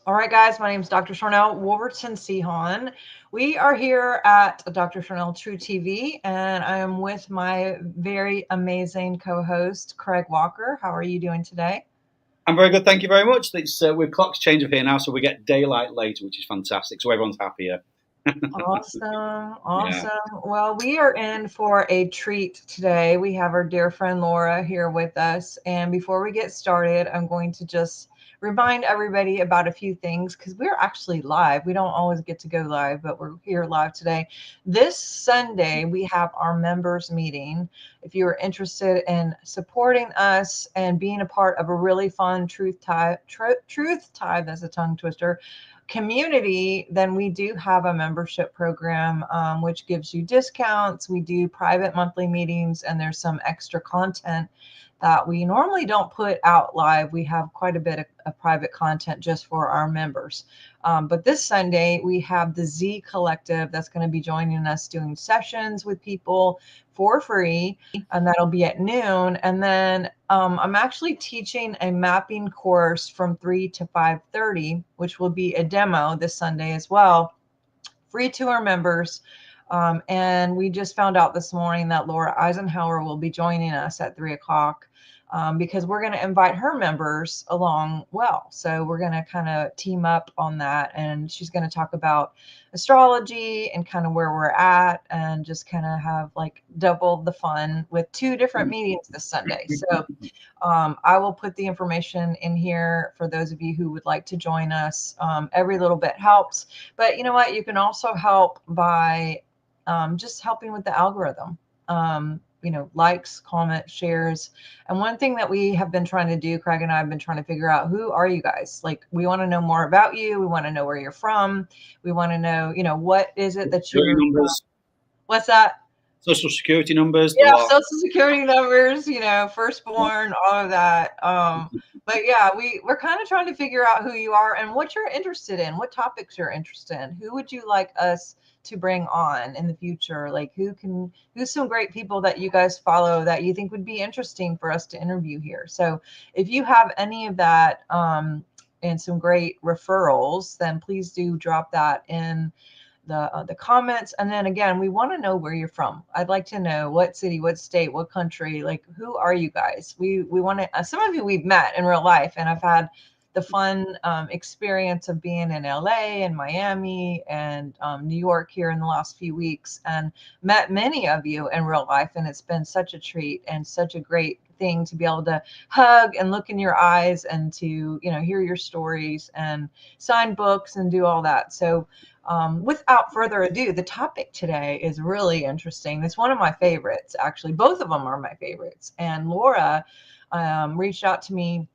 All right, guys, my name is Dr. Charnel Wolverton Sehon. We are here at Dr. Charnel True TV, and I am with my very amazing co-host, Craig Walker. How are you doing today? I'm very good, thank you very much. We've clocks change up here now, so we get daylight later, which is fantastic. So everyone's happier. Awesome, Yeah. awesome. Well, we are in for a treat today. We have our dear friend Laura here with us. And before we get started, I'm going to just remind everybody about a few things because we're actually live. We don't always get to go live, but we're here live today. This Sunday, we have our members meeting. If you are interested in supporting us and being a part of a really fun truth tie, that's a tongue twister, community, then we do have a membership program, which gives you discounts. We do private monthly meetings, and there's some extra content that we normally don't put out live. We have quite a bit of private content just for our members. But this Sunday, we have the Z Collective that's going to be joining us doing sessions with people for free, and that'll be at noon. And then I'm actually teaching a mapping course from 3 to 5:30, which will be a demo this Sunday as well, free to our members. And we just found out this morning that Laura Eisenhower will be joining us at 3 o'clock, because we're going to invite her members along. Well, so we're going to kind of team up on that. And she's going to talk about astrology and kind of where we're at, and just kind of have like double the fun with two different meetings this Sunday. So I will put the information in here for those of you who would like to join us. Every little bit helps. But you know what? You can also help by just helping with the algorithm. Likes, comments, shares. And one thing that we have been trying to do, Craig and I have been trying to figure out, who are you guys? Like, we want to know more about you. We want to know where you're from. We want to know, what is it that Security you're, numbers, what's that? social security numbers, the Yeah, lot. social security numbers, firstborn, all of that. But yeah, we're kind of trying to figure out who you are and what you're interested in, what topics you're interested in. Who would you like us to bring on in the future? Like, who's some great people that you guys follow that you think would be interesting for us to interview here? So if you have any of that, and some great referrals, then please do drop that in the comments. And then again, we want to know where you're from. I'd like to know what city, what state, what country. Like, who are you guys? We want to. Some of you we've met in real life, and I've had the fun experience of being in LA and Miami and New York here in the last few weeks, and met many of you in real life. And it's been such a treat and such a great thing to be able to hug and look in your eyes, and to hear your stories and sign books and do all that. So without further ado, the topic today is really interesting. It's one of my favorites, actually. Both of them are my favorites. And Laura reached out to me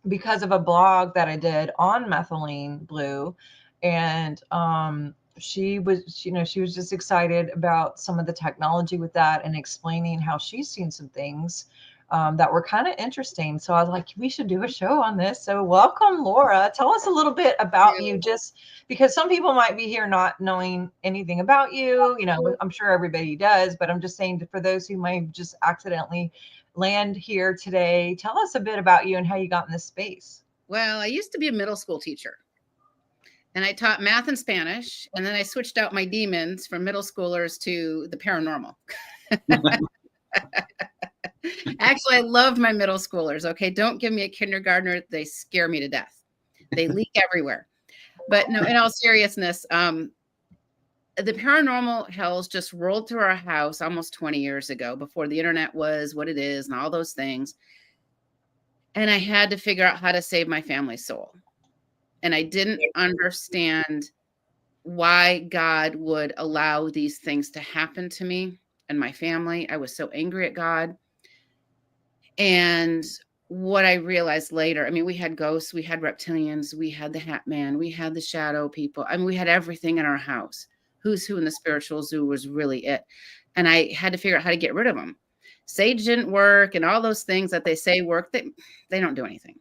because of a blog that I did on methylene blue. And she was, she was just excited about some of the technology with that, and explaining how she's seen some things that were kind of interesting. So I was like, we should do a show on this. So welcome, Laura. Tell us a little bit about you, just because some people might be here not knowing anything about you. I'm sure everybody does, but I'm just saying, for those who might just accidentally land here today, tell us a bit about you and how you got in this space. Well, I used to be a middle school teacher, and I taught math and Spanish, and then I switched out my demons from middle schoolers to the paranormal. Actually, I loved my middle schoolers. Okay, don't give me a kindergartner. They scare me to death. They leak everywhere. But no, in all seriousness, the paranormal hells just rolled through our house almost 20 years ago, before the internet was what it is and all those things. And I had to figure out how to save my family's soul. And I didn't understand why God would allow these things to happen to me and my family. I was so angry at God. And what I realized later, I mean, we had ghosts, we had reptilians, we had the Hat Man, we had the shadow people. I mean, we had everything in our house. Who's who in the spiritual zoo was really it. And I had to figure out how to get rid of them. Sage didn't work, and all those things that they say work, they don't do anything.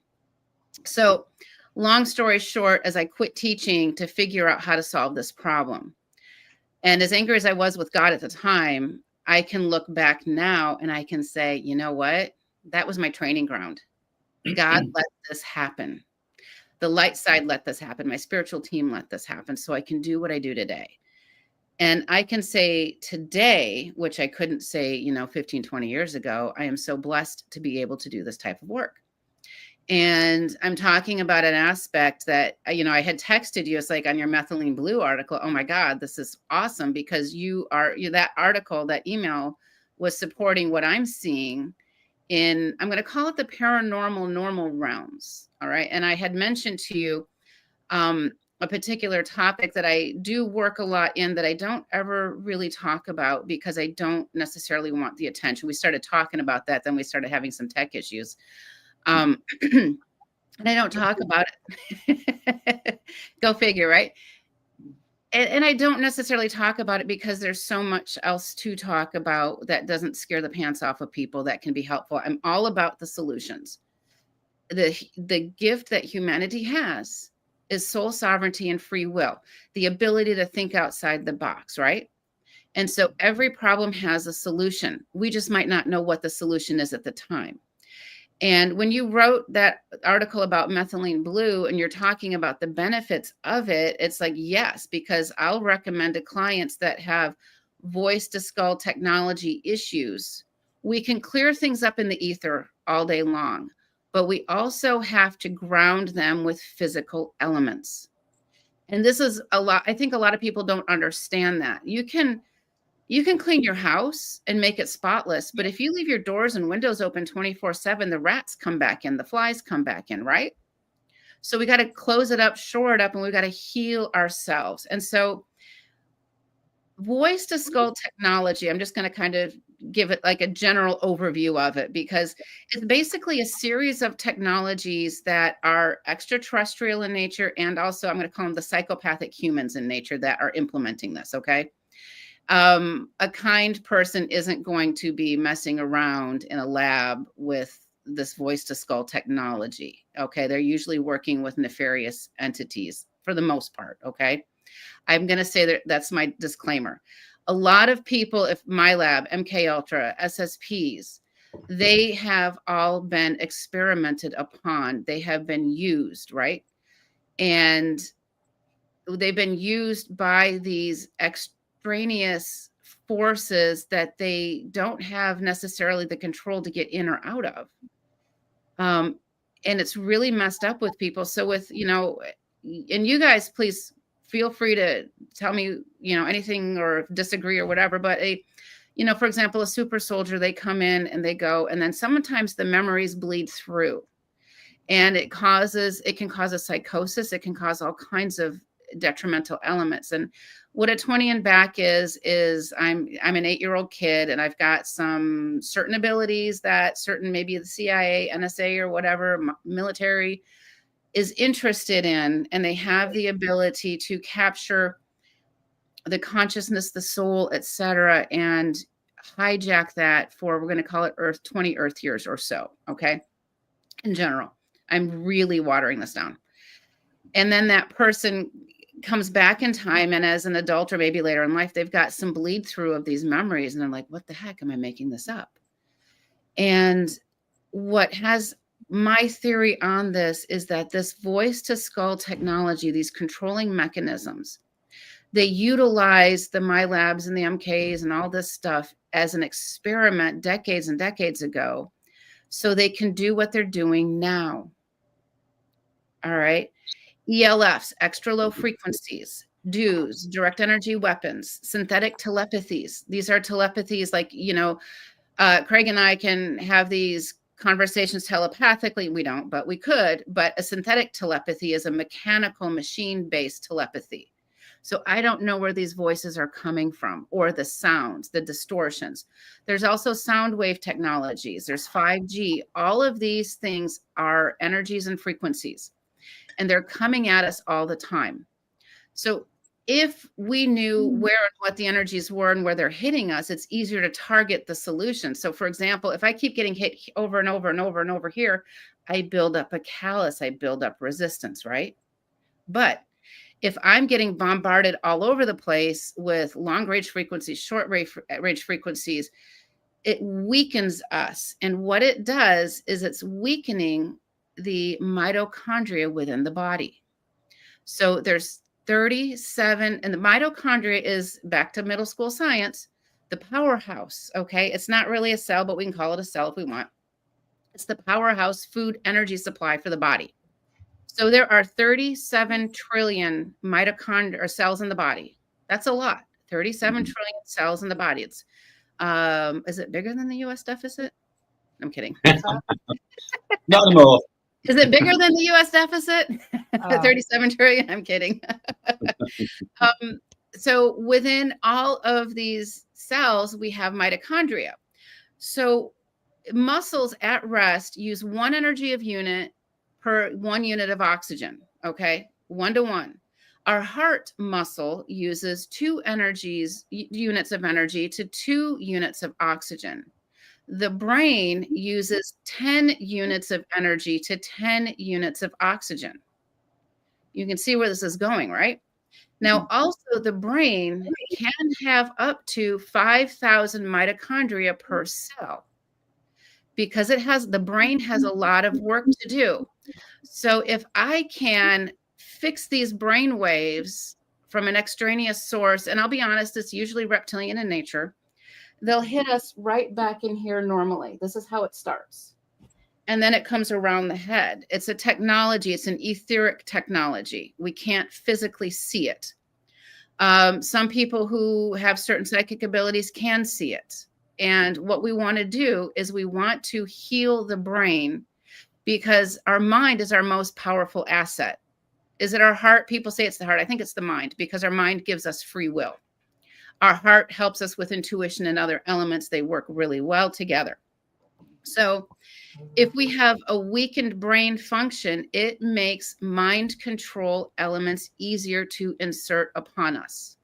So long story short, as I quit teaching to figure out how to solve this problem. And as angry as I was with God at the time, I can look back now and I can say, you know what? That was my training ground. God let this happen. The light side let this happen. My spiritual team let this happen. So I can do what I do today. And I can say today, which I couldn't say, 15, 20 years ago, I am so blessed to be able to do this type of work. And I'm talking about an aspect that, I had texted you. It's like on your Methylene Blue article. Oh my God, this is awesome, because that article, that email was supporting what I'm seeing in, I'm going to call it the paranormal normal realms. All right. And I had mentioned to you a particular topic that I do work a lot in that I don't ever really talk about because I don't necessarily want the attention. We started talking about that. Then we started having some tech issues. And I don't talk about it. Go figure, right? And I don't necessarily talk about it because there's so much else to talk about that doesn't scare the pants off of people, that can be helpful. I'm all about the solutions. The gift that humanity has is soul sovereignty and free will, the ability to think outside the box, right? And so every problem has a solution. We just might not know what the solution is at the time. And when you wrote that article about Methylene Blue and you're talking about the benefits of it, it's like, yes, because I'll recommend to clients that have voice to skull technology issues. We can clear things up in the ether all day long, but we also have to ground them with physical elements. And this is a lot. I think a lot of people don't understand that. You can clean your house and make it spotless, but if you leave your doors and windows open 24/7, the rats come back in, the flies come back in, right? So we got to close it up, shore it up, and we got to heal ourselves. And so voice to skull technology, I'm just going to kind of give it like a general overview of it, because it's basically a series of technologies that are extraterrestrial in nature. And also I'm going to call them the psychopathic humans in nature that are implementing this. Okay. A kind person isn't going to be messing around in a lab with this voice to skull technology. Okay. They're usually working with nefarious entities for the most part. Okay. I'm going to say that that's my disclaimer. A lot of people, if my lab, MK Ultra, SSPs, they have all been experimented upon. They have been used, right? And they've been used by these extraneous forces that they don't have necessarily the control to get in or out of. And it's really messed up with people. So with, and you guys, please feel free to tell me, anything or disagree or whatever. But for example, a super soldier, they come in and they go, and then sometimes the memories bleed through, and it can cause a psychosis. It can cause all kinds of detrimental elements. And what a 20 and back is I'm an 8-year-old kid, and I've got some certain abilities that maybe the CIA, NSA, or whatever military is interested in, and they have the ability to capture the consciousness, the soul, etc., and hijack that for, we're going to call it 20 Earth years or so. Okay. In general, I'm really watering this down. And then that person comes back in time, and as an adult or maybe later in life, they've got some bleed through of these memories, and they're like, what the heck, am I making this up? And what has my theory on this is that this voice to skull technology, these controlling mechanisms, they utilize the MyLabs and the MKs and all this stuff as an experiment decades and decades ago, so they can do what they're doing now. All right. ELFs, extra low frequencies, DEWs, direct energy weapons, synthetic telepathies. These are telepathies like, Craig and I can have these conversations telepathically. We don't, but we could. But a synthetic telepathy is a mechanical, machine-based telepathy. So I don't know where these voices are coming from, or the sounds, the distortions. There's also sound wave technologies. There's 5G. All of these things are energies and frequencies, and they're coming at us all the time. So if we knew where and what the energies were and where they're hitting us, it's easier to target the solution. So for example, if I keep getting hit over and over and over and over here, I build up a callus, I build up resistance, right? But if I'm getting bombarded all over the place with long range frequencies, short range frequencies, it weakens us. And what it does is it's weakening the mitochondria within the body. So there's 37, and the mitochondria is, back to middle school science, the powerhouse. Okay. It's not really a cell, but we can call it a cell if we want. It's the powerhouse food energy supply for the body. So there are 37 trillion mitochondria or cells in the body. That's a lot. 37 trillion cells in the body. It's is it bigger than the US deficit? I'm kidding. Not anymore. Is it bigger than the US deficit? 37 trillion? I'm kidding. So within all of these cells, we have mitochondria. So muscles at rest use 1 energy of unit per 1 unit of oxygen. Okay. 1 to 1. Our heart muscle uses 2 units of energy to 2 units of oxygen. The brain uses 10 units of energy to 10 units of oxygen. You can see where this is going, right? Now, also the brain can have up to 5,000 mitochondria per cell because the brain has a lot of work to do. So if I can fix these brain waves from an extraneous source, and I'll be honest, it's usually reptilian in nature, they'll hit us right back in here normally. This is how it starts. And then it comes around the head. It's a technology. It's an etheric technology. We can't physically see it. Some people who have certain psychic abilities can see it. And what we want to do is we want to heal the brain because our mind is our most powerful asset. Is it our heart? People say it's the heart. I think it's the mind because our mind gives us free will. Our heart helps us with intuition and other elements. They work really well together. So if we have a weakened brain function, it makes mind control elements easier to insert upon us.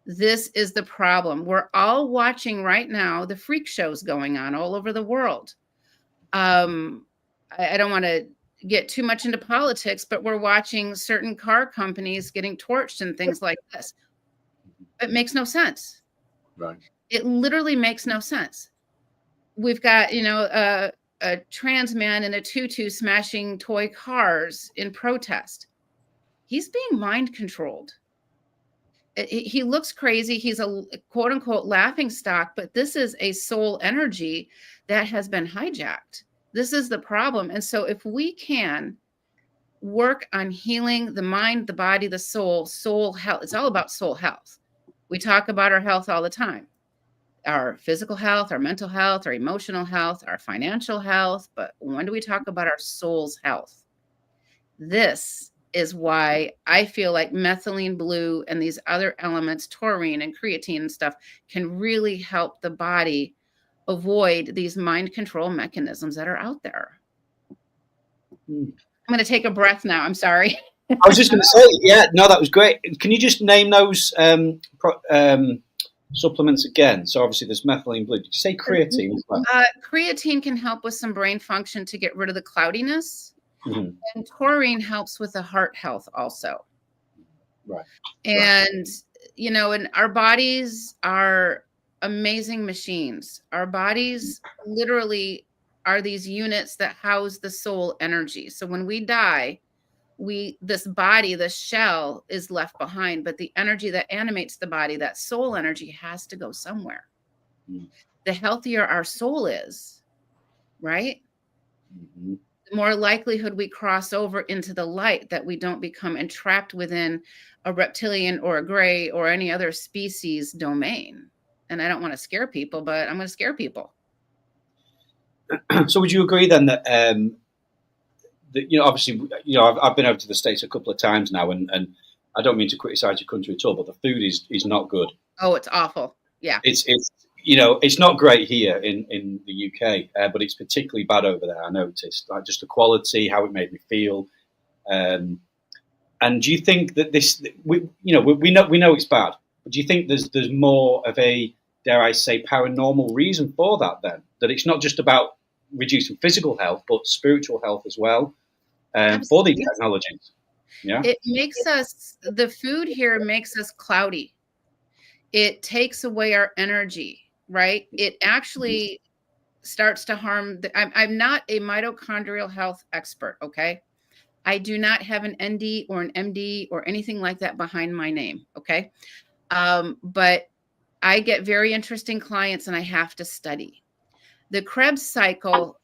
This is the problem. We're all watching right now the freak shows going on all over the world. I don't want to get too much into politics, but we're watching certain car companies getting torched and things like this. It makes no sense. Right. It literally makes no sense. We've got, a trans man in a tutu smashing toy cars in protest. He's being mind controlled. He looks crazy. He's a quote unquote laughing stock, but this is a soul energy that has been hijacked. This is the problem. And so if we can work on healing the mind, the body, the soul health, it's all about soul health. We talk about our health all the time. Our physical health, our mental health, our emotional health, our financial health. But when do we talk about our soul's health? This is why I feel like methylene blue and these other elements, taurine and creatine and stuff, can really help the body avoid these mind control mechanisms that are out there. I'm going to take a breath now. I'm sorry. I was just going to say, yeah, no, that was great. Can you just name those supplements again? So obviously there's methylene blue. Did you say creatine as well? Creatine can help with some brain function to get rid of the cloudiness. Mm-hmm. And taurine helps with the heart health also. Right. And, and our bodies are amazing machines. Our bodies literally are these units that house the soul energy. So when we die, this body, the shell is left behind, but the energy that animates the body, that soul energy, has to go somewhere. Mm. The healthier our soul is, right? Mm-hmm. The more likelihood we cross over into the light, that we don't become entrapped within a reptilian or a gray or any other species domain. And I don't want to scare people, but I'm going to scare people. So would you agree then that, obviously, I've been over to the States a couple of times now, and I don't mean to criticize your country at all, but the food is not good. Oh, it's awful. Yeah. It's not great here in the UK, but it's particularly bad over there. I noticed, like, just the quality, how it made me feel. And do you think that we know it's bad, but do you think there's more of a, dare I say, paranormal reason for that then? That it's not just about reducing physical health, but spiritual health as well, for these technologies. Yeah, it makes the food here makes us cloudy. It takes away our energy, right? It actually starts to harm I'm not a mitochondrial health expert, okay? I do not have an ND or an MD or anything like that behind my name, okay? But I get very interesting clients and I have to study. The Krebs cycle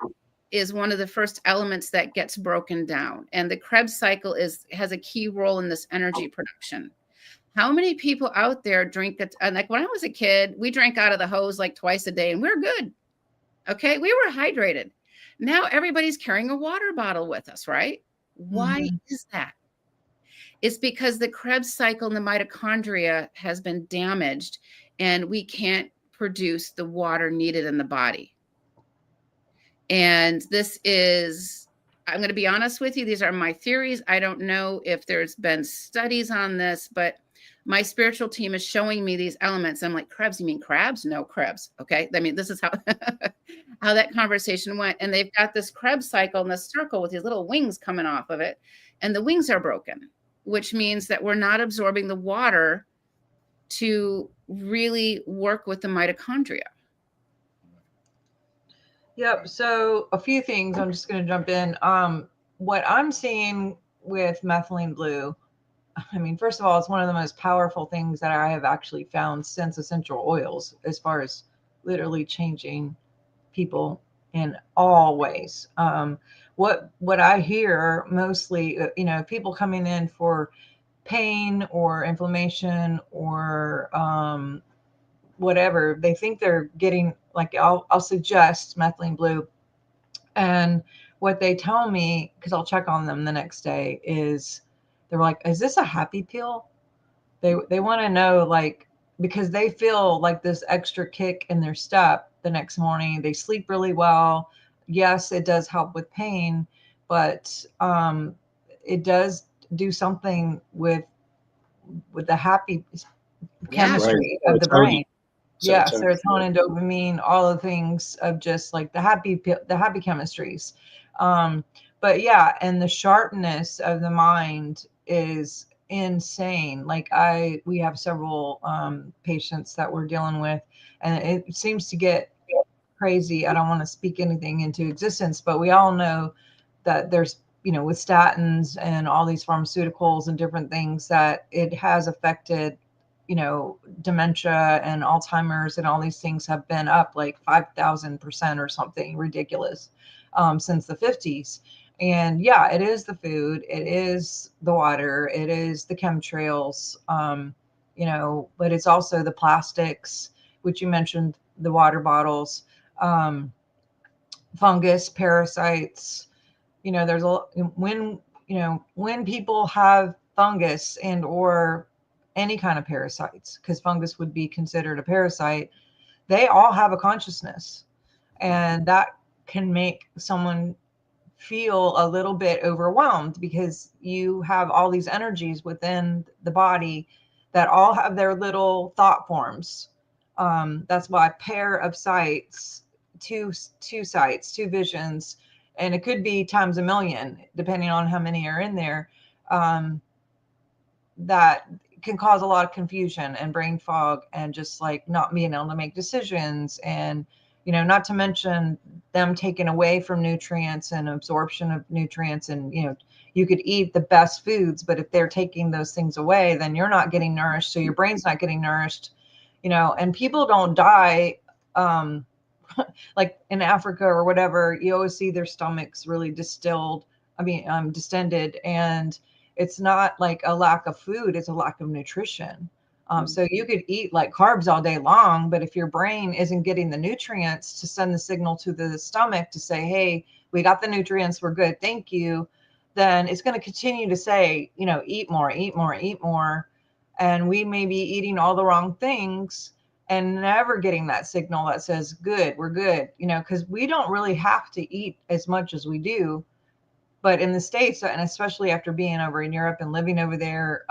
is one of the first elements that gets broken down. And the Krebs cycle has a key role in this energy production. How many people out there drink it? And like when I was a kid, we drank out of the hose like twice a day and we we're good. Okay. We were hydrated. Now everybody's carrying a water bottle with us, right? Why Mm-hmm. is that? It's because the Krebs cycle in the mitochondria has been damaged and we can't produce the water needed in the body. And this is, I'm going to be honest with you, these are my theories. I don't know if there's been studies on this, but my spiritual team is showing me these elements. I'm like, Krebs, you mean crabs? No, Krebs. Okay. I mean, this is how how that conversation went. And they've got this Krebs cycle in this circle with these little wings coming off of it. And the wings are broken, which means that we're not absorbing the water to really work with the mitochondria. Yep. So a few things. I'm just going to jump in. What I'm seeing with methylene blue, I mean, first of all, it's one of the most powerful things that I have actually found since essential oils, as far as literally changing people in all ways. What I hear mostly, people coming in for pain or inflammation or whatever, they think they're getting, like, I'll suggest methylene blue, and what they tell me, because I'll check on them the next day, is they're like, is this a happy pill? They want to know, like, because they feel like this extra kick in their step the next morning. They sleep really well. Yes, it does help with pain, but it does do something with the happy Yeah. chemistry Right. of the brain. Yeah, Serotonin. serotonin, dopamine, all the things of just like the happy chemistries. Um, but yeah, and the sharpness of the mind is insane. Like we have several patients that we're dealing with, and it seems to get crazy. I don't want to speak anything into existence, but we all know that there's, with statins and all these pharmaceuticals and different things, that it has affected, dementia and Alzheimer's and all these things have been up like 5,000% or something ridiculous since the 50s. And yeah, it is the food, it is the water, it is the chemtrails, but it's also the plastics, which you mentioned, the water bottles, um, fungus, parasites. There's a when people have fungus and or any kind of parasites, because fungus would be considered a parasite, they all have a consciousness, and that can make someone feel a little bit overwhelmed, because you have all these energies within the body that all have their little thought forms. That's why a pair of sights, two sights, two visions, and it could be times a million depending on how many are in there. That can cause a lot of confusion and brain fog, and just like not being able to make decisions, and not to mention them taken away from nutrients and absorption of nutrients. And you could eat the best foods, but if they're taking those things away, then you're not getting nourished, so your brain's not getting nourished. And people don't die like in Africa or whatever. You always see their stomachs really distended, and it's not like a lack of food, it's a lack of nutrition. So you could eat like carbs all day long, but if your brain isn't getting the nutrients to send the signal to the stomach to say, hey, we got the nutrients, we're good, thank you, then it's going to continue to say, eat more, eat more, eat more. And we may be eating all the wrong things and never getting that signal that says, good, we're good, because we don't really have to eat as much as we do. But in the States, and especially after being over in Europe and living over there,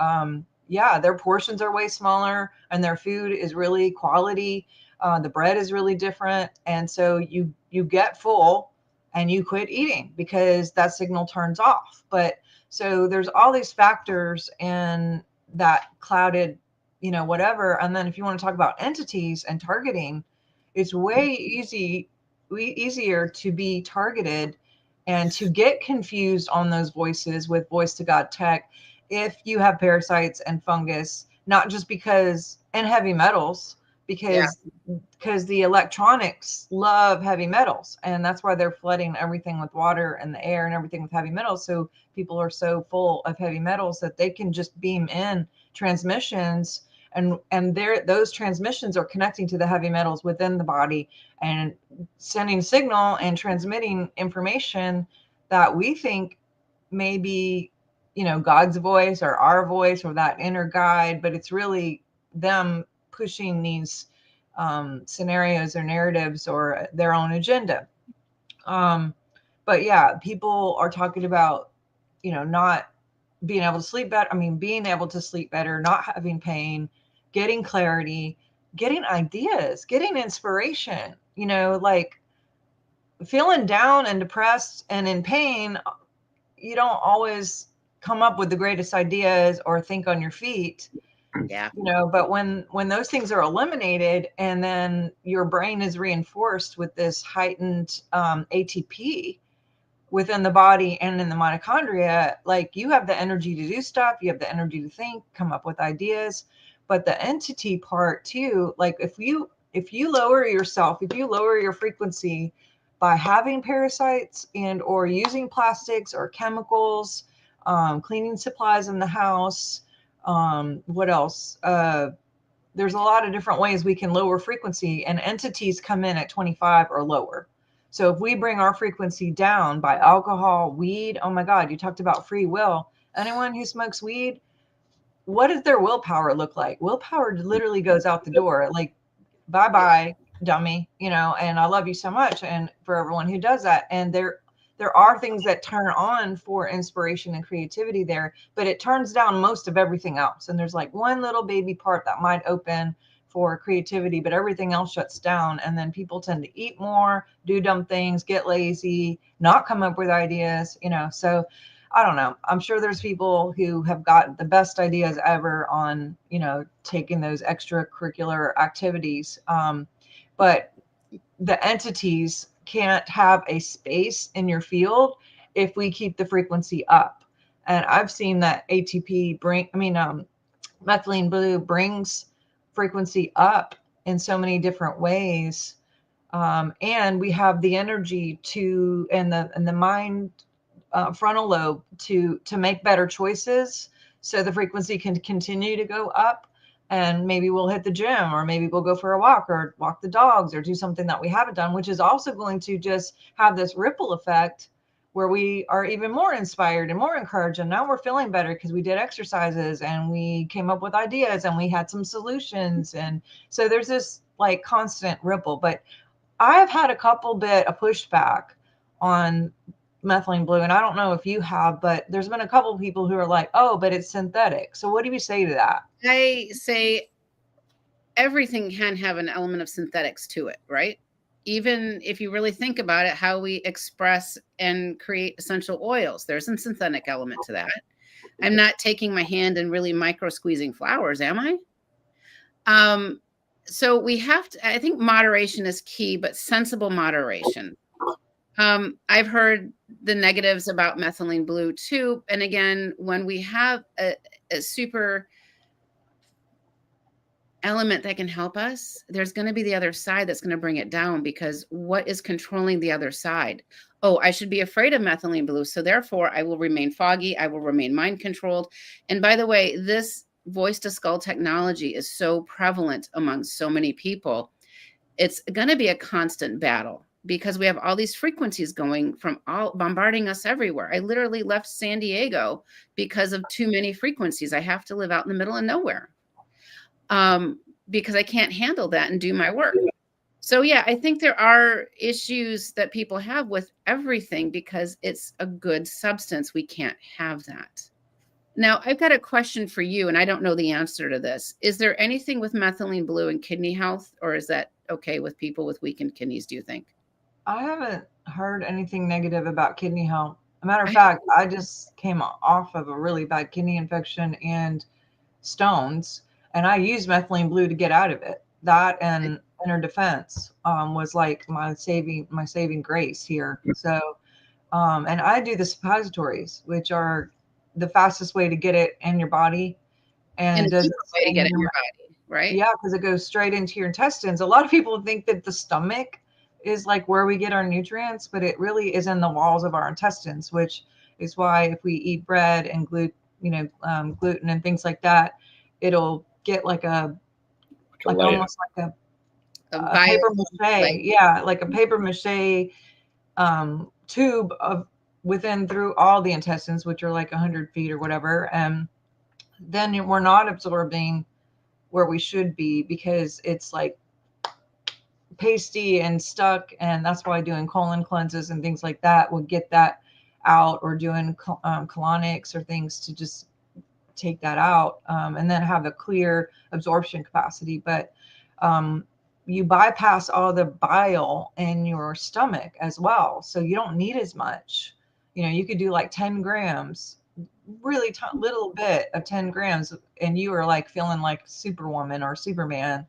yeah, their portions are way smaller and their food is really quality. The bread is really different. And so you get full and you quit eating because that signal turns off. But so there's all these factors and that clouded, whatever. And then if you want to talk about entities and targeting, it's way easy easier to be targeted and to get confused on those voices with voice to God tech if you have parasites and fungus, not just because, and heavy metals, Yeah. because the electronics love heavy metals, and that's why they're flooding everything with water and the air and everything with heavy metals. So people are so full of heavy metals that they can just beam in transmissions, and those transmissions are connecting to the heavy metals within the body and sending signal and transmitting information that we think may be, God's voice or our voice or that inner guide, but it's really them pushing these scenarios or narratives or their own agenda. Um, but yeah, people are talking about, not being able to sleep better. I mean, being able to sleep better, not having pain, getting clarity, getting ideas, getting inspiration, like feeling down and depressed and in pain. You don't always come up with the greatest ideas or think on your feet. Yeah. But when those things are eliminated and then your brain is reinforced with this heightened ATP within the body and in the mitochondria, like you have the energy to do stuff, you have the energy to think, come up with ideas. But the entity part too, like if you lower yourself, if you lower your frequency by having parasites and or using plastics or chemicals, cleaning supplies in the house, what else? There's a lot of different ways we can lower frequency, and entities come in at 25 or lower. So if we bring our frequency down by alcohol, weed, oh my God, you talked about free will. Anyone who smokes weed, what does their willpower look like? Willpower literally goes out the door. Like, bye bye, dummy, and I love you so much. And for everyone who does that, and there are things that turn on for inspiration and creativity there, but it turns down most of everything else. And there's like one little baby part that might open for creativity, but everything else shuts down. And then people tend to eat more, do dumb things, get lazy, not come up with ideas, so I don't know. I'm sure there's people who have got the best ideas ever on, taking those extracurricular activities. But the entities can't have a space in your field if we keep the frequency up. And I've seen that methylene blue brings frequency up in so many different ways. And we have the energy to, and the mind frontal lobe to make better choices, so the frequency can continue to go up. And maybe we'll hit the gym, or maybe we'll go for a walk or walk the dogs or do something that we haven't done, which is also going to just have this ripple effect where we are even more inspired and more encouraged. And now we're feeling better because we did exercises and we came up with ideas and we had some solutions. And so there's this like constant ripple. But I've had a couple bit of pushback on methylene blue, and I don't know if you have, but there's been a couple of people who are like, oh, but it's synthetic. So what do you say to that? I say everything can have an element of synthetics to it, right? Even if you really think about it, how we express and create essential oils, there's a synthetic element to that. I'm not taking my hand and really micro squeezing flowers, am I? So we have to, I think moderation is key, but sensible moderation. I've heard the negatives about methylene blue too. And again, when we have a super element that can help us, there's going to be the other side that's going to bring it down, because what is controlling the other side? Oh, I should be afraid of methylene blue, so therefore I will remain foggy, I will remain mind controlled. And by the way, this voice to skull technology is so prevalent among so many people. It's going to be a constant battle because we have all these frequencies going from all bombarding us everywhere. I literally left San Diego because of too many frequencies. I have to live out in the middle of nowhere. Because I can't handle that and do my work. So yeah, I think there are issues that people have with everything because it's a good substance. We can't have that. Now, I've got a question for you, and I don't know the answer to this. Is there anything with methylene blue and kidney health, or is that okay with people with weakened kidneys, do you think? I haven't heard anything negative about kidney health. A matter of fact, I just came off of a really bad kidney infection and stones, and I used methylene blue to get out of it. That and inner defense was like my saving grace here. So and I do the suppositories, which are the fastest way to get it in your body, and And it a doesn't cheaper way to stay get in it in your your body, right? yeah, because it goes straight into your intestines. A lot of people think that the stomach is like where we get our nutrients, but it really is in the walls of our intestines, which is why if we eat bread and gluten and things like that, it'll get Like a layer. almost like A a bio, paper like, mache, yeah, like a paper mache tube of within through all the intestines, which are like 100 feet or whatever. And then we're not absorbing where we should be because it's like pasty and stuck, and that's why doing colon cleanses and things like that will get that out, or doing colonics or things to just take that out, and then have a clear absorption capacity. But you bypass all the bile in your stomach as well, so you don't need as much. You could do like 10 grams, really little bit of 10 grams, and you are like feeling like Superwoman or Superman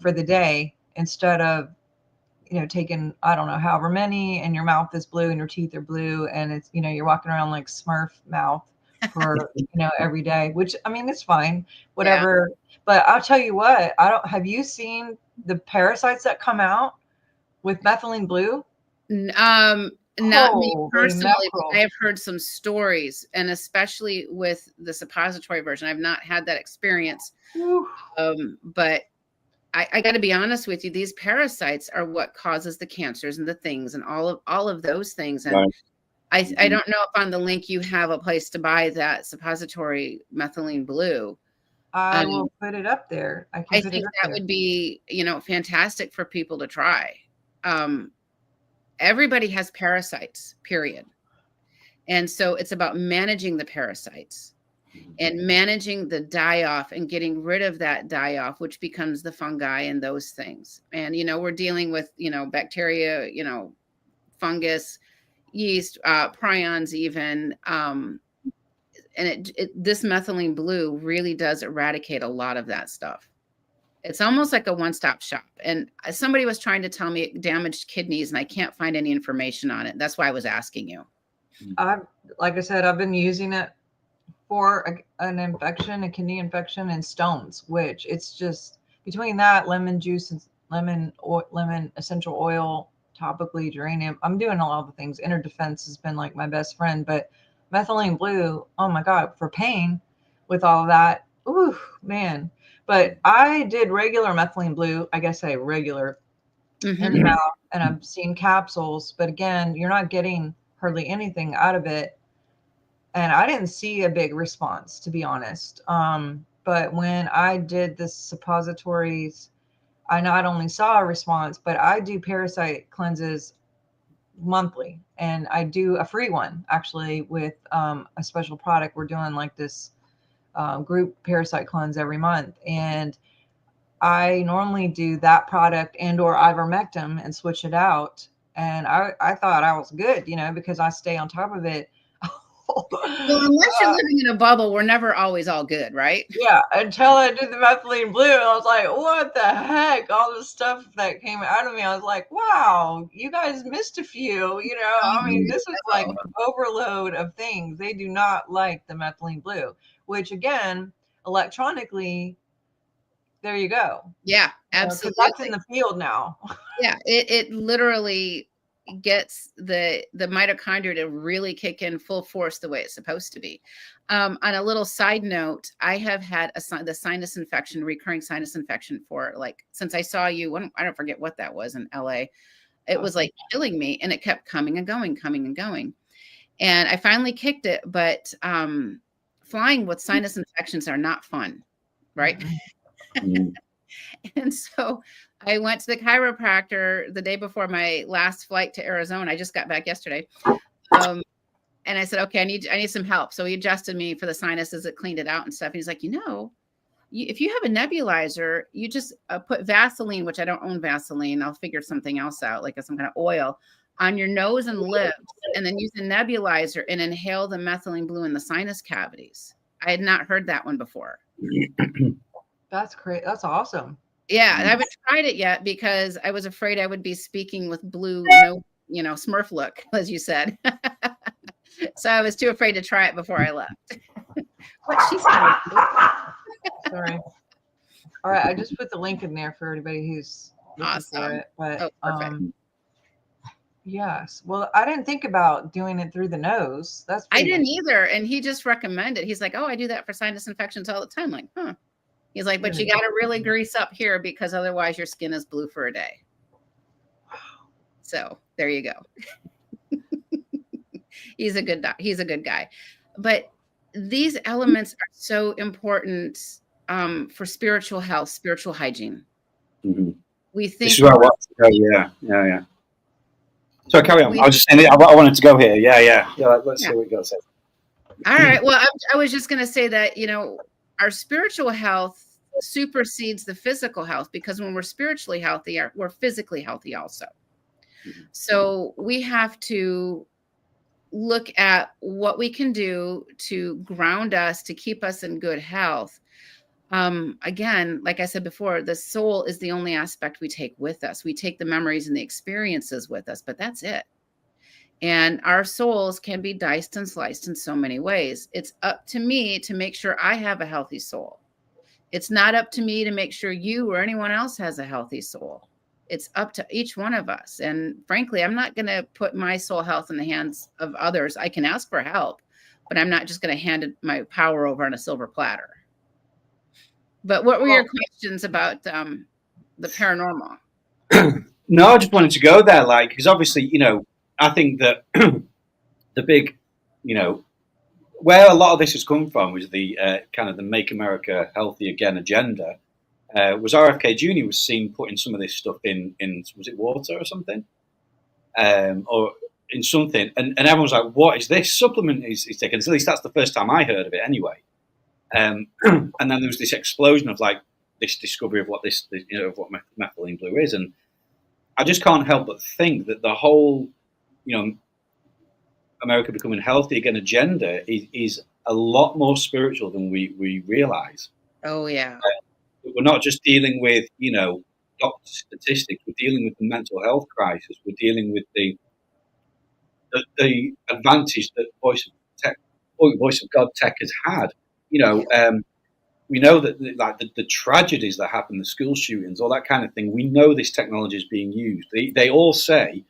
for the day, instead of taking, I don't know, however many, and your mouth is blue and your teeth are blue, and it's, you're walking around like Smurf mouth for, every day, which, I mean, it's fine, yeah. whatever. But I'll tell you what, have you seen the parasites that come out with methylene blue? Not me Holy personally, but I mackerel. have heard some stories, and especially with the suppository version. I've not had that experience. Whew. But I got to be honest with you, these parasites are what causes the cancers and the things and all of those things. And Right. I don't know if on the link you have a place to buy that suppository methylene blue. I will put it up there. I can I put it think up that there. would be, fantastic for people to try. Everybody has parasites, period. And so it's about managing the parasites and managing the die-off and getting rid of that die-off, which becomes the fungi and those things. And, we're dealing with, bacteria, fungus, yeast, prions even. And this methylene blue really does eradicate a lot of that stuff. It's almost like a one-stop shop. And somebody was trying to tell me it damaged kidneys, and I can't find any information on it. That's why I was asking you. Like I said, I've been using it for an infection, a kidney infection, and stones, which it's just between that, lemon juice and lemon essential oil, topically geranium. I'm doing a lot of the things. Inner defense has been like my best friend, but methylene blue, oh my God, for pain with all of that. Ooh, man. But I did regular methylene blue, I guess regular in the mouth, and I've seen capsules, but again, you're not getting hardly anything out of it. And I didn't see a big response, to be honest. But when I did the suppositories, I not only saw a response, but I do parasite cleanses monthly, and I do a free one actually with a special product. We're doing like this group parasite cleanse every month, and I normally do that product and or ivermectin and switch it out. And I thought I was good, because I stay on top of it. Well, unless you're living in a bubble, we're never always all good, right? Yeah, until I did the methylene blue, and I was like, what the heck? All the stuff that came out of me, I was like, wow, you guys missed a few, I mean, this is like an overload of things. They do not like the methylene blue, which again, electronically, there you go. Yeah, Because absolutely. that's in the field now. Yeah, it literally gets the mitochondria to really kick in full force the way it's supposed to be. On a little side note, I have had the sinus infection, recurring sinus infection for like since I saw you. I don't forget what that was in LA. It was like killing me, and it kept coming and going, coming and going. And I finally kicked it, but flying with sinus infections are not fun, right? And so I went to the chiropractor the day before my last flight to Arizona. I just got back yesterday. And I said, okay, I need some help. So he adjusted me for the sinuses, it cleaned it out and stuff. And he's like, if you have a nebulizer, you just put Vaseline, which I don't own Vaseline. I'll figure something else out, like some kind of oil on your nose and lips, and then use a nebulizer and inhale the methylene blue in the sinus cavities. I had not heard that one before. That's great. That's awesome. Yeah, I haven't tried it yet because I was afraid I would be speaking with blue, no, Smurf look, as you said. So I was too afraid to try it before I left. What she said. Sorry. All right, I just put the link in there for everybody who's looking for Awesome. it. But Oh, perfect. yes. Well, I didn't think about doing it through the nose. That's I pretty didn't either. And he just recommended. He's like, oh, I do that for sinus infections all the time. I'm like, huh. He's like, but you got to really grease up here because otherwise your skin is blue for a day. So there you go. He's a good guy. But these elements are so important for spiritual health, spiritual hygiene. Mm-hmm. We think this is where I want to go. Yeah. So carry on. I was just saying, I wanted to go here. Yeah. Let's see what you got to say. All right. Well, I was just going to say that, our spiritual health supersedes the physical health, because when we're spiritually healthy, we're physically healthy also. Mm-hmm. So we have to look at what we can do to ground us, to keep us in good health. Again, like I said before, the soul is the only aspect we take with us. We take the memories and the experiences with us, but that's it. And our souls can be diced and sliced in so many ways. It's up to me to make sure I have a healthy soul. It's not up to me to make sure you or anyone else has a healthy soul. It's up to each one of us. And frankly, I'm not going to put my soul health in the hands of others. I can ask for help, but I'm not just going to hand my power over on a silver platter. But what were your questions about the paranormal? No, I just wanted to go there, because obviously, I think that the big, where a lot of this has come from was the kind of the Make America Healthy Again agenda. Was RFK Jr. was seen putting some of this stuff in was it water or something, or in something, and everyone was like, "What is this supplement he's taking?" At least that's the first time I heard of it, anyway. And then there was this explosion of this discovery of what of what methylene blue is, and I just can't help but think that the whole, America Becoming Healthy Again agenda is a lot more spiritual than we realize. Oh yeah. We're not just dealing with, doctor statistics. We're dealing with the mental health crisis. We're dealing with the advantage that Voice of God tech has had. We know that the tragedies that happen, the school shootings, all that kind of thing. We know this technology is being used. They all say,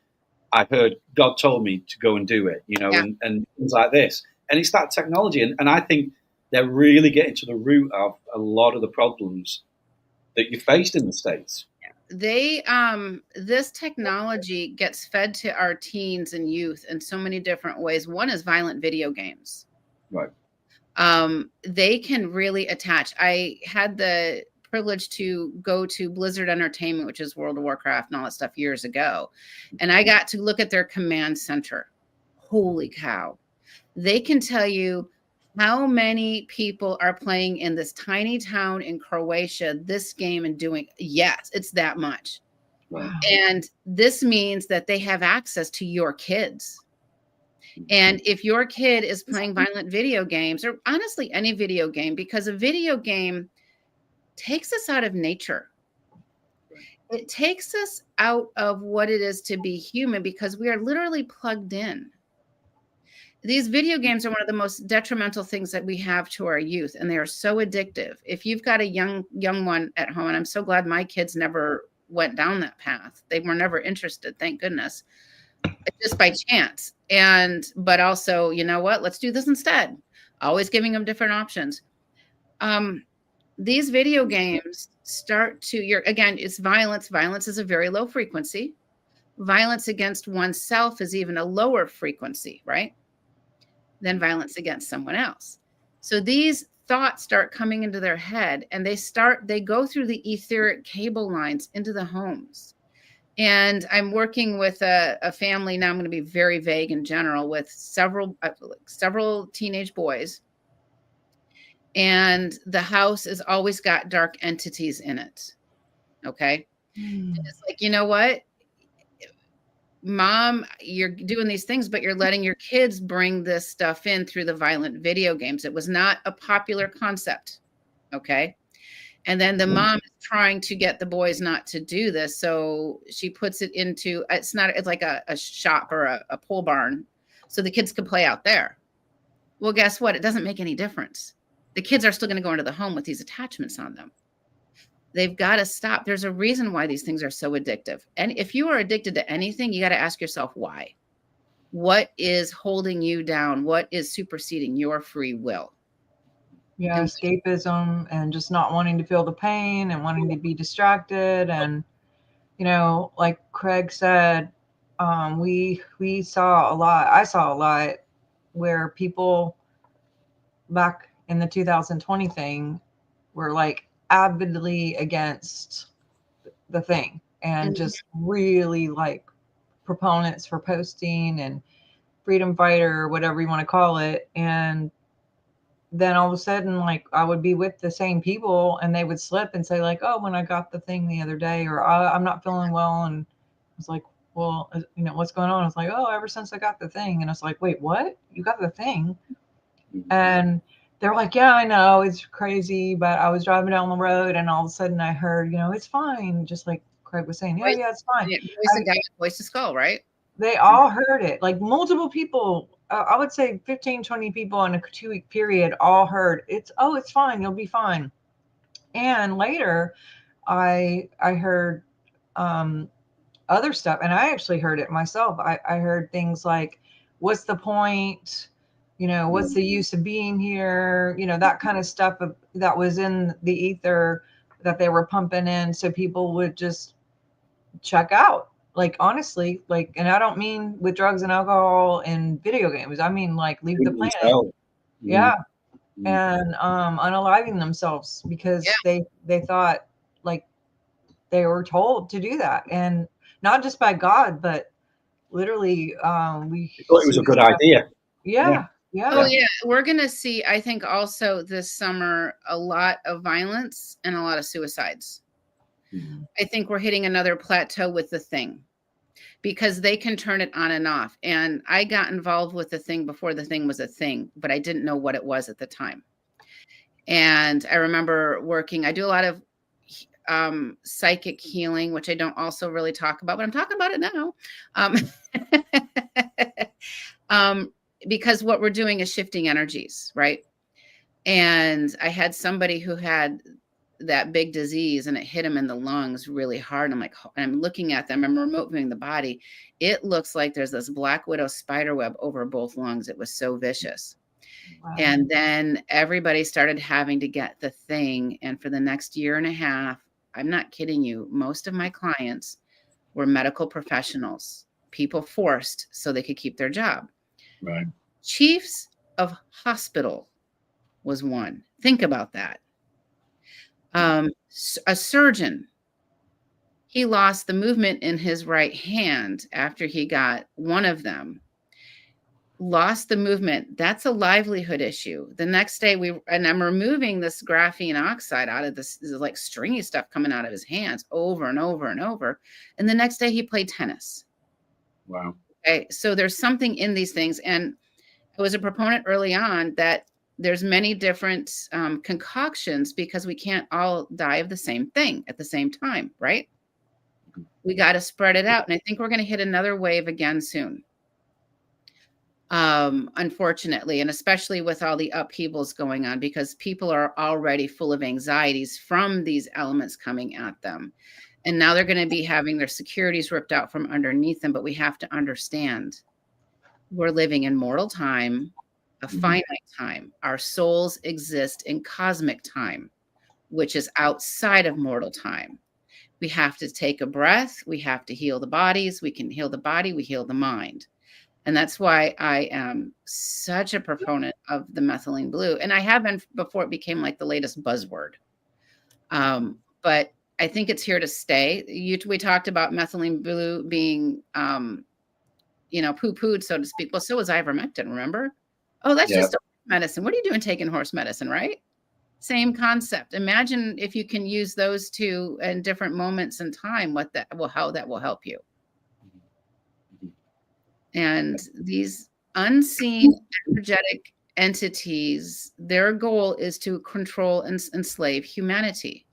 "I've heard God told me to go and do it," and things like this. And it's that technology, and I think they're really getting to the root of a lot of the problems that you faced in the States. This technology gets fed to our teens and youth in so many different ways. One is violent video games. Right. They can really attach. I had the privilege to go to Blizzard Entertainment, which is World of Warcraft and all that stuff, years ago. And I got to look at their command center. Holy cow. They can tell you how many people are playing in this tiny town in Croatia, this game, and doing, yes, it's that much. Wow. And this means that they have access to your kids. And if your kid is playing violent video games, or honestly any video game, because a video game takes us out of nature. It takes us out of what it is to be human, because we are literally plugged in. These video games are one of the most detrimental things that we have to our youth, and they are so addictive. If you've got a young one at home, and I'm so glad my kids never went down that path. They were never interested, thank goodness. Just by chance. But also, you know what? Let's do this instead. Always giving them different options. These video games start to, again, it's violence. Violence is a very low frequency. Violence against oneself is even a lower frequency, right? Than violence against someone else. So these thoughts start coming into their head, and they go through the etheric cable lines into the homes. And I'm working with a family now. I'm going to be very vague in general, with several teenage boys. And the house has always got dark entities in it. Okay. And it's like, you know what? Mom, you're doing these things, but you're letting your kids bring this stuff in through the violent video games. It was not a popular concept. Okay. And then the mom is trying to get the boys not to do this. So she puts it into, it's like a shop or a pole barn. So the kids can play out there. Well, guess what? It doesn't make any difference. The kids are still going to go into the home with these attachments on them. They've got to stop. There's a reason why these things are so addictive. And if you are addicted to anything, you got to ask yourself why. What is holding you down? What is superseding your free will? Yeah, escapism and just not wanting to feel the pain and wanting to be distracted. And, you know, like Craig said, we saw a lot. I saw a lot where people back in the 2020 thing were like avidly against the thing and just really like proponents for posting and freedom fighter, whatever you want to call it. And then all of a sudden, like I would be with the same people and they would slip and say like, oh, when I got the thing the other day, or I'm not feeling well. And I was like, well, you know, what's going on? I was like, oh, ever since I got the thing. And I was like, wait, what? You got the thing? And they're like, yeah, I know it's crazy, but I was driving down the road and all of a sudden I heard, you know, it's fine. Just like Craig was saying, yeah, it's fine. Voice to skull, right? They all heard it. Like multiple people, I would say 15, 20 people in a 2-week period all heard it's fine. You'll be fine. And later I heard other stuff, and I actually heard it myself. I heard things like, what's the point? You know, what's the use of being here? You know, that kind of stuff that was in the ether that they were pumping in. So people would just check out. Like, honestly, like, and I don't mean with drugs and alcohol and video games. I mean, like, leave the planet. Yeah. And unaliving themselves because they thought like they were told to do that. And not just by God, but literally we thought it was a good idea. Yeah. Oh yeah, we're gonna see, I think, also this summer a lot of violence and a lot of suicides. I think we're hitting another plateau with the thing because they can turn it on and off. And I got involved with the thing before the thing was a thing, but I didn't know what it was at the time. And I remember I do a lot of psychic healing, which I don't also really talk about, but I'm talking about it now. Because what we're doing is shifting energies, right? And I had somebody who had that big disease and it hit him in the lungs really hard. I'm like, and I'm looking at them, I'm remote viewing the body. It looks like there's this black widow spider web over both lungs. It was so vicious. Wow. And then everybody started having to get the thing. And for the next year and a half, I'm not kidding you, most of my clients were medical professionals, people forced so they could keep their job. Right. Chiefs of hospital was one. Think about that. A surgeon, he lost the movement in his right hand after he got one of them. Lost the movement. That's a livelihood issue. The next day I'm removing this graphene oxide out of this like stringy stuff coming out of his hands over and over and over. And the next day he played tennis. Wow. Okay. So there's something in these things. And I was a proponent early on that there's many different concoctions because we can't all die of the same thing at the same time, right? We got to spread it out. And I think we're going to hit another wave again soon. Unfortunately, and especially with all the upheavals going on, because people are already full of anxieties from these elements coming at them. And now they're going to be having their securities ripped out from underneath them. But we have to understand we're living in mortal time, a finite time. Our souls exist in cosmic time, which is outside of mortal time. We have to take a breath. We have to heal the bodies. We can heal the body. We heal the mind. And that's why I am such a proponent of the methylene blue. And I have been before it became like the latest buzzword. But I think it's here to stay. We talked about methylene blue being, poo-pooed, so to speak. Well, so was ivermectin, remember? Oh, that's just a medicine. What are you doing taking horse medicine, right? Same concept. Imagine if you can use those two in different moments in time, how that will help you. And these unseen energetic entities, their goal is to control and enslave humanity.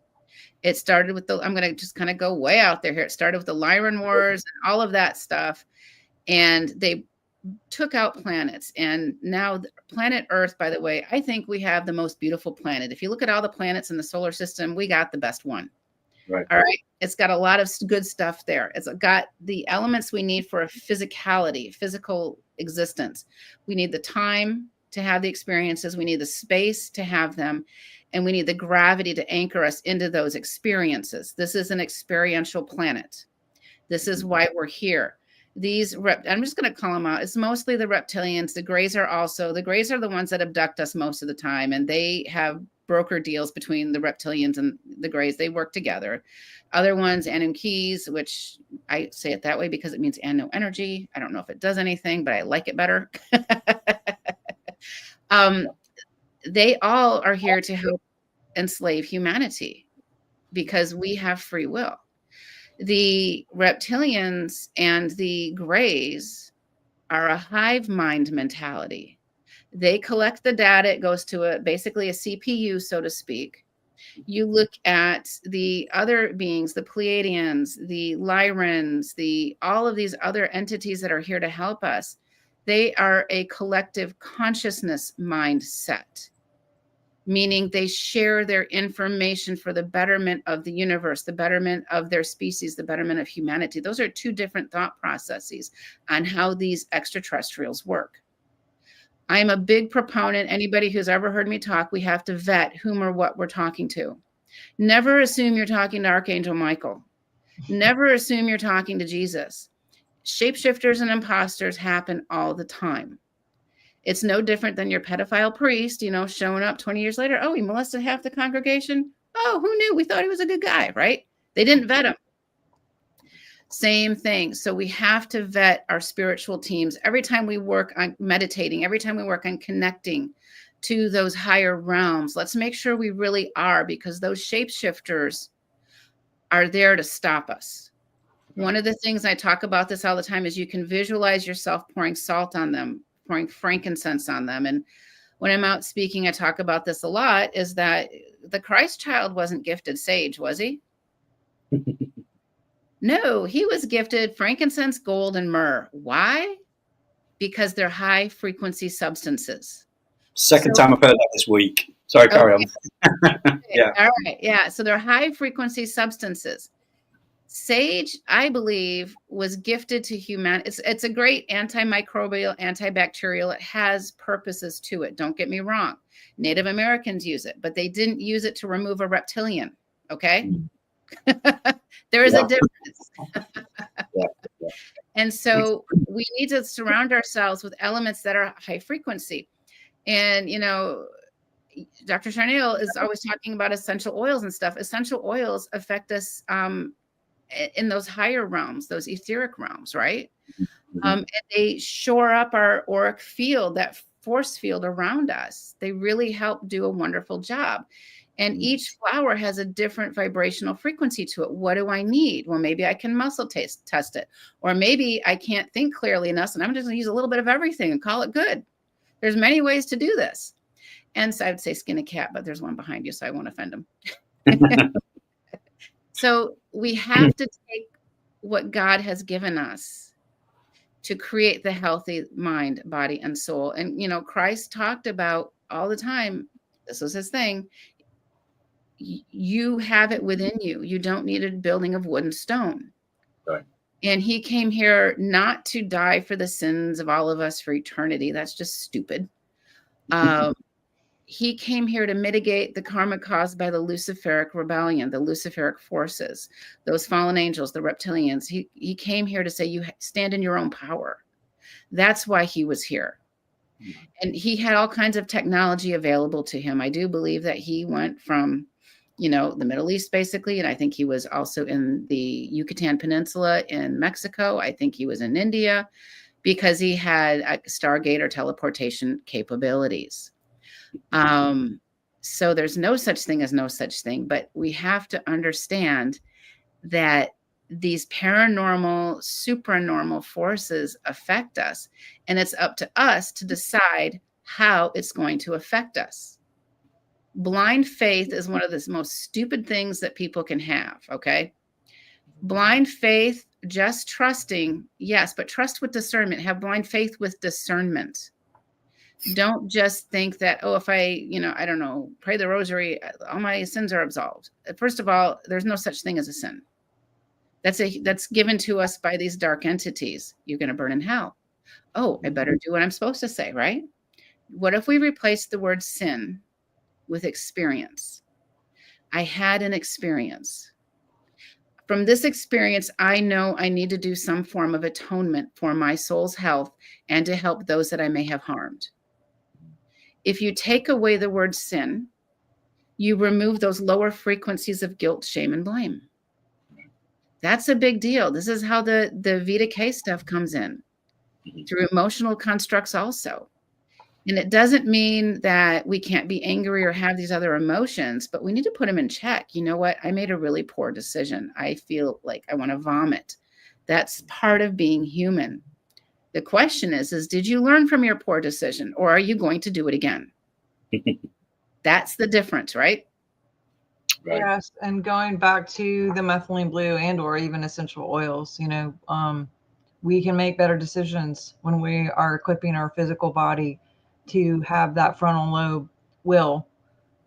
It started with I'm going to just kind of go way out there here. It started with the Lyran Wars and all of that stuff. And they took out planets. And now planet Earth, by the way, I think we have the most beautiful planet. If you look at all the planets in the solar system, we got the best one. Right. All right. It's got a lot of good stuff there. It's got the elements we need for a physicality, physical existence. We need the time to have the experiences. We need the space to have them. And we need the gravity to anchor us into those experiences. This is an experiential planet. This is why we're here. These I'm just going to call them out. It's mostly the reptilians. The Greys are the ones that abduct us most of the time. And they have broker deals between the reptilians and the Greys. They work together. Other ones, Anunnakis, which I say it that way because it means no energy. I don't know if it does anything, but I like it better. They all are here to help enslave humanity because we have free will. The reptilians and the Greys are a hive mind mentality. They collect the data. It goes to basically a CPU, so to speak. You look at the other beings, the Pleiadians, the Lyrans, all of these other entities that are here to help us. They are a collective consciousness mindset, meaning they share their information for the betterment of the universe, the betterment of their species, the betterment of humanity. Those are two different thought processes on how these extraterrestrials work. I'm a big proponent. Anybody who's ever heard me talk, we have to vet whom or what we're talking to. Never assume you're talking to Archangel Michael. Never assume you're talking to Jesus. Shapeshifters and imposters happen all the time. It's no different than your pedophile priest, showing up 20 years later. Oh, he molested half the congregation. Oh, who knew? We thought he was a good guy, right? They didn't vet him. Same thing. So we have to vet our spiritual teams every time we work on meditating, every time we work on connecting to those higher realms. Let's make sure we really are, because those shapeshifters are there to stop us. One of the things I talk about this all the time is you can visualize yourself pouring salt on them, pouring frankincense on them. And when I'm out speaking, I talk about this a lot, is that the Christ child wasn't gifted sage, was he? No, he was gifted frankincense, gold, and myrrh. Why? Because they're high frequency substances. Second time I've heard that this week. Sorry, carry on. Yeah. All right. Yeah. So they're high frequency substances. Sage, I believe, was gifted to humanity. It's a great antimicrobial, antibacterial. It has purposes to it. Don't get me wrong. Native Americans use it, but they didn't use it to remove a reptilian. Okay. There is a difference. And so we need to surround ourselves with elements that are high frequency. And, Dr. Charnel is always talking about essential oils and stuff. Essential oils affect us in those higher realms, those etheric realms, right? And they shore up our auric field, that force field around us. They really help do a wonderful job. And each flower has a different vibrational frequency to it. What do I need? Well, maybe I can muscle test it. Or maybe I can't think clearly enough, and I'm just going to use a little bit of everything and call it good. There's many ways to do this. And so I would say skin a cat, but there's one behind you, so I won't offend him. So we have to take what God has given us to create the healthy mind, body, and soul. And, Christ talked about all the time, this was his thing, you have it within you. You don't need a building of wood and stone. Right. And he came here not to die for the sins of all of us for eternity. That's just stupid. He came here to mitigate the karma caused by the Luciferic rebellion, the Luciferic forces, those fallen angels, the reptilians. He came here to say, you stand in your own power. That's why he was here. And he had all kinds of technology available to him. I do believe that he went from, the Middle East, basically. And I think he was also in the Yucatan Peninsula in Mexico. I think he was in India because he had a Stargate or teleportation capabilities. So there's no such thing as no such thing, but we have to understand that these paranormal, supranormal forces affect us, and it's up to us to decide how it's going to affect us. Blind faith is one of the most stupid things that people can have, okay? Blind faith, just trusting, yes, but trust with discernment. Have blind faith with discernment. Don't just think that, oh, if I, I don't know, pray the rosary, all my sins are absolved. First of all, there's no such thing as a sin. That's given to us by these dark entities. You're going to burn in hell. Oh, I better do what I'm supposed to say, right? What if we replace the word sin with experience? I had an experience. From this experience, I know I need to do some form of atonement for my soul's health and to help those that I may have harmed. If you take away the word sin, you remove those lower frequencies of guilt, shame, and blame. That's a big deal. This is how the Vita K stuff comes in, through emotional constructs also. And it doesn't mean that we can't be angry or have these other emotions, but we need to put them in check. You know what? I made a really poor decision. I feel like I want to vomit. That's part of being human. The question is did you learn from your poor decision, or are you going to do it again? That's the difference, right? Right. Yes, and going back to the methylene blue and or even essential oils, we can make better decisions when we are equipping our physical body to have that frontal lobe will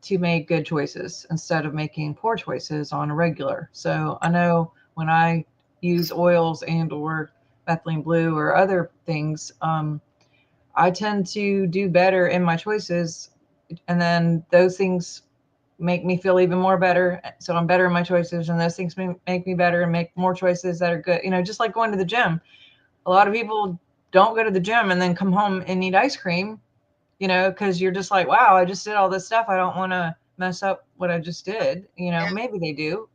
to make good choices instead of making poor choices on a regular. So I know when I use oils and or methylene blue or other things, I tend to do better in my choices, and then those things make me feel even more better. So I'm better in my choices, and those things make me better and make more choices that are good. Just like going to the gym. A lot of people don't go to the gym and then come home and eat ice cream, because you're just like, wow, I just did all this stuff. I don't want to mess up what I just did. Maybe they do.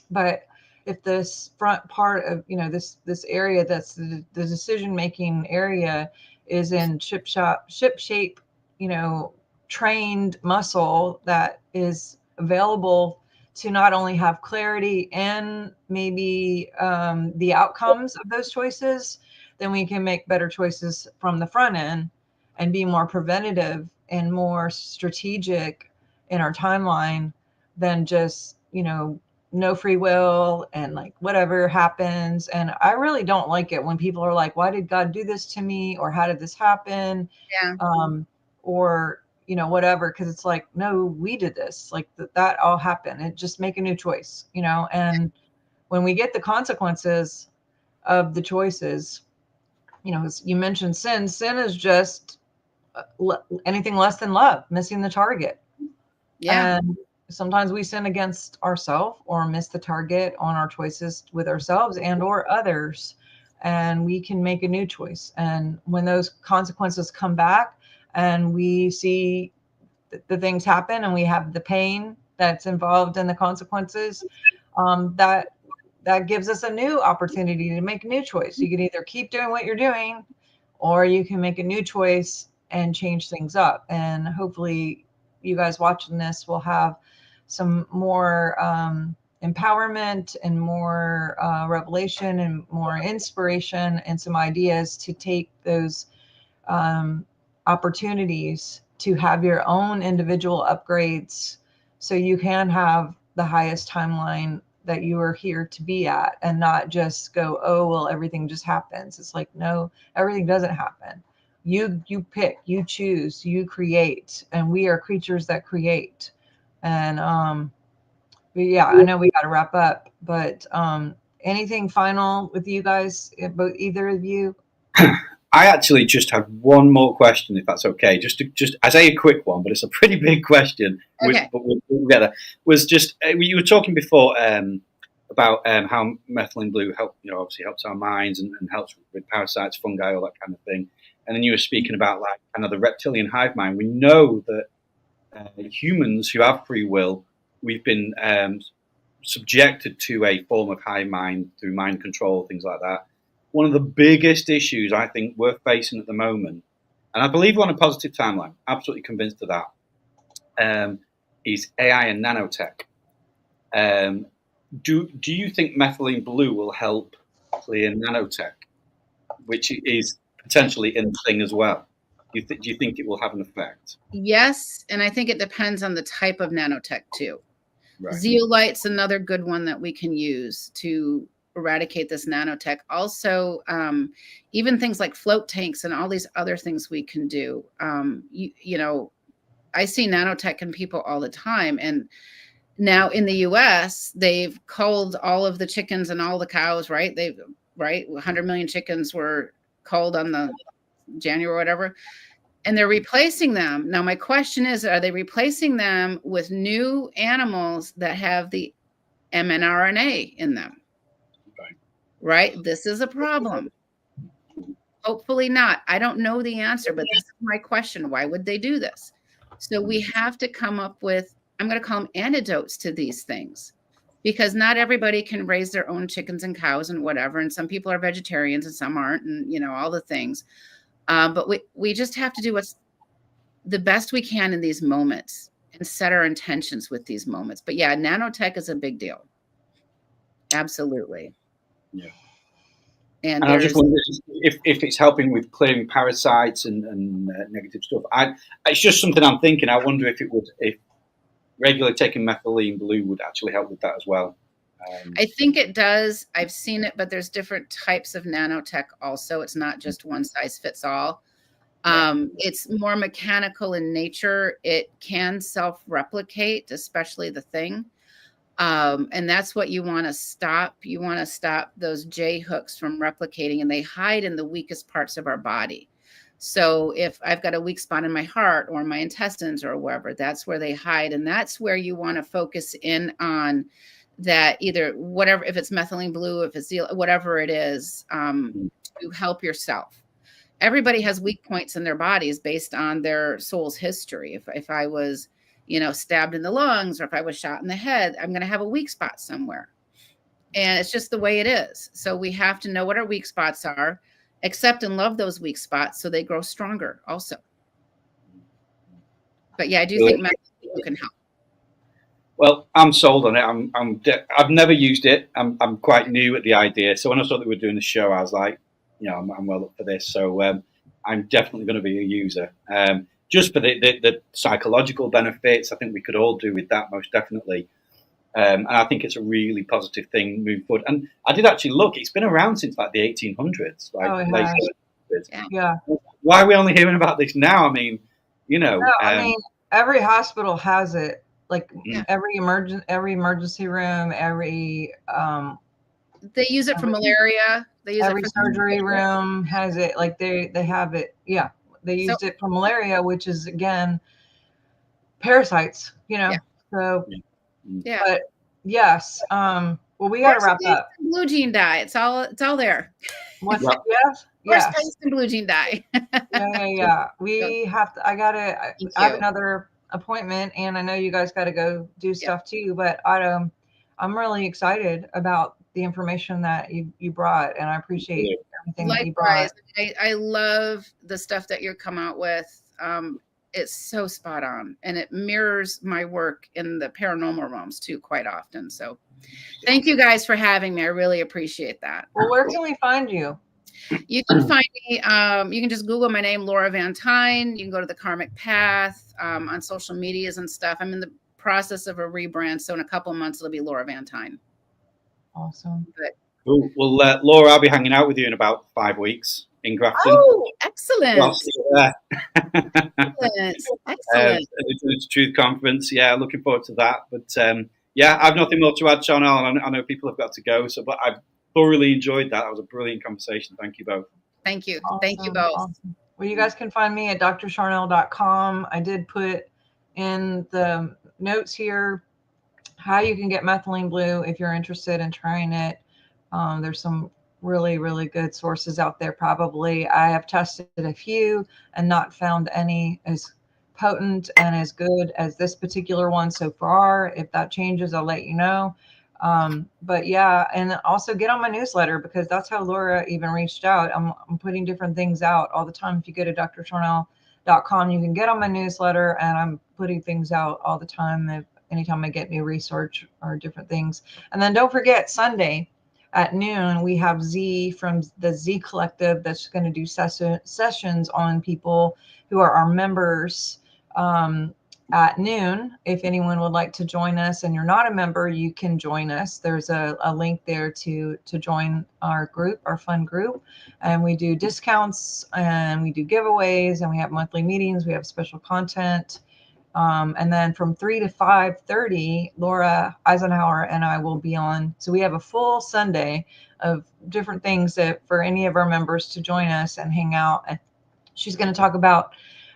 But if this front part of, this area that's the decision making area is in ship shape, trained muscle that is available to not only have clarity and maybe the outcomes of those choices, then we can make better choices from the front end and be more preventative and more strategic in our timeline than just, no free will and like whatever happens. And I really don't like it when people are like, why did God do this to me? Or how did this happen? Yeah. Or, whatever. Cause it's like, no, we did this, like that all happened. And just make a new choice, and when we get the consequences of the choices, you mentioned sin is just anything less than love, missing the target. Yeah. And sometimes we sin against ourselves or miss the target on our choices with ourselves and or others, and we can make a new choice. And when those consequences come back and we see the things happen and we have the pain that's involved in the consequences, that gives us a new opportunity to make a new choice. You can either keep doing what you're doing, or you can make a new choice and change things up. And hopefully you guys watching this will have some more empowerment and more revelation and more inspiration and some ideas to take those opportunities to have your own individual upgrades, so you can have the highest timeline that you are here to be at, and not just go, oh, well, everything just happens. It's like, no, everything doesn't happen. You pick, you choose, you create, and we are creatures that create. And but yeah, I know we got to wrap up, but anything final with you guys, both either of you? I actually just have one more question, if that's okay. Just I say a quick one, but it's a pretty big question. Okay. But we'll get there. Was just you were talking before about how methylene blue obviously helps our minds and helps with parasites, fungi, all that kind of thing. And then you were speaking about like kind of the reptilian hive mind. We know that humans who have free will, we've been subjected to a form of hive mind through mind control, things like that. One of the biggest issues I think we're facing at the moment, and I believe we're on a positive timeline, absolutely convinced of that, is AI and nanotech. Do you think methylene blue will help clear nanotech, which is potentially in the thing as well? Do you think it will have an effect? Yes, and I think it depends on the type of nanotech too. Right. Zeolite's another good one that we can use to eradicate this nanotech. Also, even things like float tanks and all these other things we can do. You know, I see nanotech in people all the time. And now in the US, they've culled all of the chickens and all the cows, right? 100 million chickens were culled on the January or whatever. And they're replacing them. Now, my question is, are they replacing them with new animals that have the mRNA in them? Right? This is a problem. Hopefully not. I don't know the answer, but this is my question. Why would they do this? So we have to come up with, I'm going to call them antidotes to these things, because not everybody can raise their own chickens and cows and whatever. And some people are vegetarians and some aren't, and you know, all the things. But we just have to do what's the best we can in these moments and set our intentions with these moments. But yeah, nanotech is a big deal. Absolutely. Yeah. And I just wonder if it's helping with clearing parasites and negative stuff. It's just something I'm thinking. I wonder if regularly taking methylene blue would actually help with that as well. I think it does. I've seen it, but there's different types of nanotech also. It's not just one size fits all. It's more mechanical in nature. It can self-replicate, especially the thing. And that's what you want to stop. You want to stop those J hooks from replicating, and they hide in the weakest parts of our body. So if I've got a weak spot in my heart or my intestines or wherever, that's where they hide. And that's where you want to focus in on that, either whatever, if it's methylene blue, if it's whatever it is, to help yourself. Everybody has weak points in their bodies based on their soul's history. If I was, you know, stabbed in the lungs, or if I was shot in the head, I'm going to have a weak spot somewhere. And it's just the way it is. So we have to know what our weak spots are, accept and love those weak spots so they grow stronger also. But yeah, I do think methylene can help. Well, I'm sold on it. I've never used it. I'm quite new at the idea. So when I saw that we were doing the show, I was like, you know, I'm well up for this. So I'm definitely going to be a user. Just for the psychological benefits, I think we could all do with that, most definitely. And I think it's a really positive thing moving forward. And I did actually look; it's been around since like the 1800s, like late 1800s. Yeah. Why are we only hearing about this now? I mean, you know, no, I mean, every hospital has it. Like every emergency room, every they use it for malaria. They use every it for surgery room has it. Like they have it. Yeah, they used it for malaria, which is again parasites. You know. Yeah. So yeah. But yes. Well, we got to wrap up. Blue gene dye. It's all there. What's yes. And blue gene dye. yeah. We have to. I have another appointment, and I know you guys got to go do stuff too. But I'm really excited about the information that you brought, and I appreciate everything that you brought. I love the stuff that you're come out with. It's so spot on, and it mirrors my work in the paranormal realms too quite often. So thank you guys for having me. I really appreciate that. Well, where can we find you? You can find me, you can just Google my name, Laura Van Tyne. You can go to the Karmic Path on social medias and stuff. I'm in the process of a rebrand, so in a couple of months it'll be Laura Van Tyne. Awesome. Cool. Well, Laura, I'll be hanging out with you in about 5 weeks in Grafton. Oh, excellent. I'll see you there. Excellent. The Truth Conference. Yeah, looking forward to that. But yeah, I've nothing more to add, Chanel. I know people have got to go, but I've thoroughly enjoyed that. That was a brilliant conversation. Thank you both. Thank you. Awesome. Thank you both. Awesome. Well, you guys can find me at drcharnel.com. I did put in the notes here how you can get methylene blue if you're interested in trying it. There's some really, really good sources out there. Probably I have tested a few and not found any as potent and as good as this particular one so far. If that changes, I'll let you know. But yeah, and also get on my newsletter, because that's how Laura even reached out. I'm putting different things out all the time. If you go to drcharnel.com, you can get on my newsletter, and I'm putting things out all the time. Anytime I get new research or different things. And then don't forget, Sunday, at noon, we have Z from the Z Collective that's going to do sessions on people who are our members at noon. If anyone would like to join us and you're not a member, you can join us. There's a link there to join our group, our fun group. And we do discounts and we do giveaways and we have monthly meetings. We have special content. And then from 3 to 5:30, Laura Eisenhower and I will be on. So we have a full Sunday of different things that for any of our members to join us and hang out. And she's going to talk about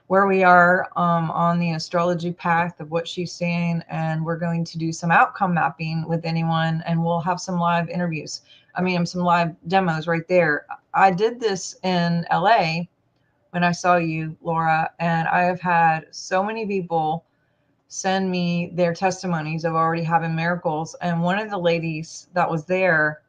where we are on the astrology path of what she's seeing. And we're going to do some outcome mapping with anyone. And we'll have some live interviews. I mean, some live demos right there. I did this in LA when I saw you, Laura, and I have had so many people send me their testimonies of already having miracles. And one of the ladies that was there,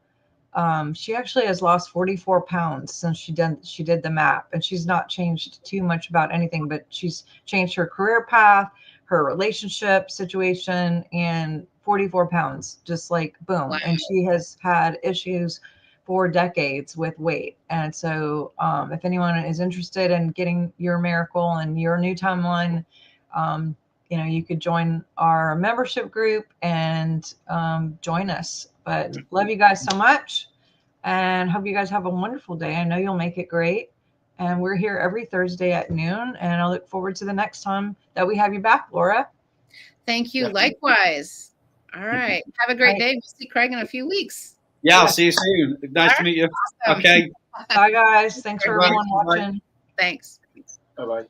she actually has lost 44 pounds since she did the map, and she's not changed too much about anything, but she's changed her career path, her relationship situation, and 44 pounds, just like boom. Wow. And she has had issues for decades with weight. And so if anyone is interested in getting your miracle and your new timeline, you could join our membership group and join us. But love you guys so much and hope you guys have a wonderful day. I know you'll make it great. And we're here every Thursday at noon. And I look forward to the next time that we have you back, Laura. Thank you. Likewise. All right. Have a great day. We'll see Craig in a few weeks. Yeah, I'll see you soon. Nice to meet you. Awesome. Okay. Bye, guys. Thanks for everyone watching. Thanks. Bye-bye.